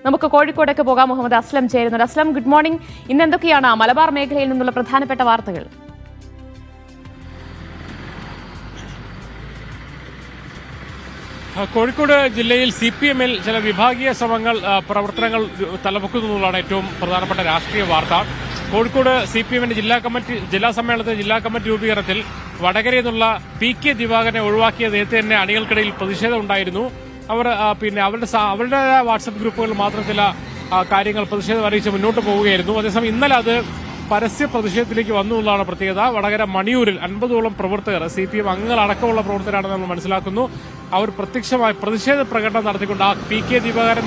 നമുക്ക് കോഴിക്കോടേക്ക് പോകാം. മുഹമ്മദ് അസ്ലം ചേരുന്നുണ്ട്. Aslam, good morning. ഇന്ന് എന്തൊക്കെയാണ് മലബാർ മേഖലയിൽ നിന്നുള്ള പ്രധാനപ്പെട്ട വാർത്തകൾ? കോഴിക്കോട് ജില്ലയിൽ CPM-ൽ ചില വിഭാഗീയ ശ്രമങ്ങൾ പ്രവർത്തനങ്ങൾ തലപൊക്കുന്നതാണ് ഏറ്റവും പ്രധാനപ്പെട്ട രാഷ്ട്രീയ വാർത്ത. കോഴിക്കോട് CPM-ന്റെ ജില്ലാ സമ്മേളനത്തിൽ ജില്ലാ കമ്മിറ്റി രൂപീകരണത്തിൽ വടകരയിൽ നിന്നുള്ള PK ദിവാകരനെ ഒഴിവാക്കിയ നേരത്തെ തന്നെ അണികൾക്കിടയിൽ പ്രതിഷേധം ഉണ്ടായിരുന്നു. അവർ അവരുടെ വാട്സപ്പ് ഗ്രൂപ്പുകളിൽ മാത്രം ചില കാര്യങ്ങൾ പ്രതിഷേധം അറിയിച്ച് മുന്നോട്ട് പോവുകയായിരുന്നു. അതേസമയം ഇന്നലെ അത് പരസ്യ പ്രതിഷേധത്തിലേക്ക് വന്നു എന്നുള്ളതാണ് പ്രത്യേകത. വടകര മണിയൂരിൽ 50ഓളം പ്രവർത്തകർ, CPM അംഗങ്ങളടക്കമുള്ള പ്രവർത്തകരാണെന്ന് നമ്മൾ മനസ്സിലാക്കുന്നു. അവർ പ്രത്യക്ഷമായി പ്രതിഷേധ പ്രകടനം നടത്തിക്കൊണ്ട് ആ PK ദിവാകരൻ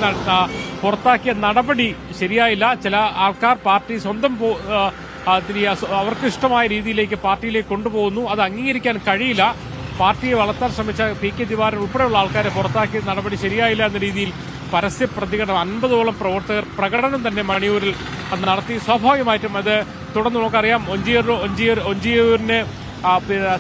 പുറത്താക്കിയ നടപടി ശരിയായില്ല. ചില ആൾക്കാർ പാർട്ടി സ്വന്തം അവർക്ക് ഇഷ്ടമായ രീതിയിലേക്ക് പാർട്ടിയിലേക്ക് കൊണ്ടുപോകുന്നു. അത് അംഗീകരിക്കാൻ കഴിയില്ല. പാർട്ടിയെ വളർത്താൻ ശ്രമിച്ച PK ദിവാകരൻ ഉൾപ്പെടെയുള്ള ആൾക്കാരെ പുറത്താക്കിയ നടപടി ശരിയായില്ല എന്ന രീതിയിൽ പരസ്യ പ്രതികരണം 50ഓളം പ്രവർത്തകർ പ്രകടനം തന്നെ മണിയൂരിൽ നടത്തി. സ്വാഭാവികമായിട്ടും അത് തുടർന്ന് നമുക്കറിയാം ഒഞ്ചിയൂരിന്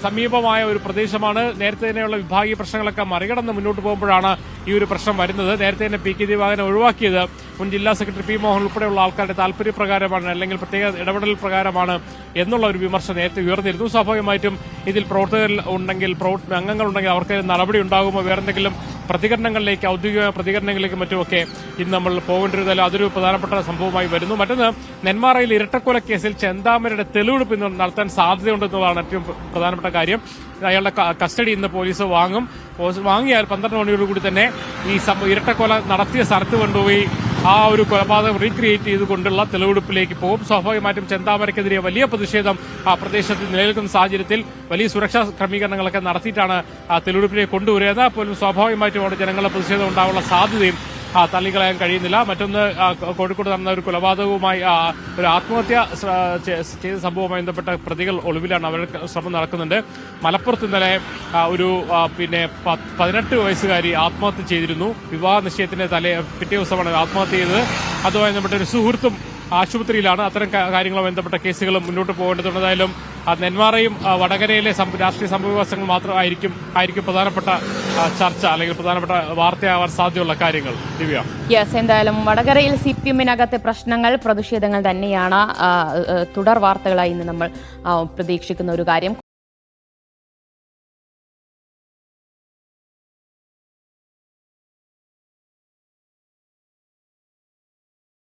സമീപമായ ഒരു പ്രദേശമാണ്. നേരത്തെ തന്നെയുള്ള വിഭാഗീയ പ്രശ്നങ്ങളൊക്കെ മറികടന്ന് മുന്നോട്ട് പോകുമ്പോഴാണ് ഈ ഒരു പ്രശ്നം വരുന്നത്. നേരത്തെ തന്നെ PK ദിവാകരനെ ഒഴിവാക്കിയത് മുൻ ജില്ലാ സെക്രട്ടറി P മോഹൻ ഉൾപ്പെടെയുള്ള ആൾക്കാരുടെ താല്പര്യപ്രകാരമാണ്, അല്ലെങ്കിൽ പ്രത്യേക ഇടപെടൽ പ്രകാരമാണ് എന്നുള്ള ഒരു വിമർശനം നേരത്തെ ഉയർന്നിരുന്നു. സ്വാഭാവികമായിട്ടും ഇതിൽ പ്രവർത്തകർ ഉണ്ടെങ്കിൽ, അംഗങ്ങളുണ്ടെങ്കിൽ അവർക്ക് നടപടി ഉണ്ടാകുമോ, വേറെന്തെങ്കിലും പ്രതികരണങ്ങളിലേക്ക്, ഔദ്യോഗിക പ്രതികരണങ്ങളിലേക്ക് മറ്റുമൊക്കെ ഇന്ന് നമ്മൾ പോകേണ്ടിരുന്നല്ലോ. അതൊരു പ്രധാനപ്പെട്ട സംഭവമായി വരുന്നു. മറ്റൊന്ന്, നെന്മാറയിൽ ഇരട്ടക്കൊല കേസിൽ ചെന്താമരയുടെ തെളിവെടുപ്പ് ഇന്ന് നടത്താൻ സാധ്യതയുണ്ടെന്നതാണ് ഏറ്റവും പ്രധാനപ്പെട്ട കാര്യം. അയാളുടെ കസ്റ്റഡി ഇന്ന് പോലീസ് വാങ്ങിയാൽ 12 മണിയോടുകൂടി തന്നെ ഈ ഇരട്ടക്കൊല നടത്തിയ സ്ഥലത്ത് കൊണ്ടുപോയി ആ ഒരു കൊലപാതകം റീക്രിയേറ്റ് ചെയ്തുകൊണ്ടുള്ള തെളിവെടുപ്പിലേക്ക് പോകും. സ്വാഭാവികമായിട്ടും ചെന്താമരയ്ക്കെതിരെ വലിയ പ്രതിഷേധം ആ പ്രദേശത്ത് നിലനിൽക്കുന്ന സാഹചര്യത്തിൽ വലിയ സുരക്ഷാ ക്രമീകരണങ്ങളൊക്കെ നടത്തിയിട്ടാണ് ആ തെളിവെടുപ്പിലേക്ക് കൊണ്ടുവരിക. എന്നാൽ പോലും സ്വാഭാവികമായിട്ടും അവിടെ ജനങ്ങളുടെ പ്രതിഷേധം ഉണ്ടാവാനുള്ള സാധ്യതയും തള്ളിക്കളയാൻ കഴിയുന്നില്ല. മറ്റൊന്ന്, കോഴിക്കോട് നടന്ന ഒരു കൊലപാതകവുമായി ഒരു ആത്മഹത്യ ചെയ്ത സംഭവവുമായി ബന്ധപ്പെട്ട പ്രതികൾ ഒളിവിലാണ്. അവരുടെ ശ്രമം നടക്കുന്നുണ്ട്. മലപ്പുറത്ത് ഇന്നലെ ഒരു 18 വയസ്സുകാരി ആത്മഹത്യ ചെയ്തിരുന്നു. വിവാഹ നിശ്ചയത്തിന്റെ പിറ്റേ ദിവസമാണ് ആത്മഹത്യ ചെയ്തത്. അതുമായി ബന്ധപ്പെട്ട ഒരു സുഹൃത്തും ആശുപത്രിയിലാണ്. അത്തരം കാര്യങ്ങളുമായി ബന്ധപ്പെട്ട കേസുകളും മുന്നോട്ട് പോകേണ്ടതുണ്ട്. ഏതായാലും നെന്മാറയും വടകരയിലെ രാഷ്ട്രീയ സംഭവവികാസങ്ങൾ മാത്രമായിരിക്കും പ്രധാനപ്പെട്ട ചർച്ച, അല്ലെങ്കിൽ പ്രധാനപ്പെട്ട വാർത്തയാവാൻ സാധ്യതയുള്ള കാര്യങ്ങൾ. ദിവ്യ, എന്തായാലും വടകരയിൽ CPM-നകത്തെ പ്രശ്നങ്ങൾ, പ്രതിഷേധങ്ങൾ തന്നെയാണ് തുടർ വാർത്തകളായി ഇന്ന് നമ്മൾ പ്രതീക്ഷിക്കുന്ന ഒരു കാര്യം.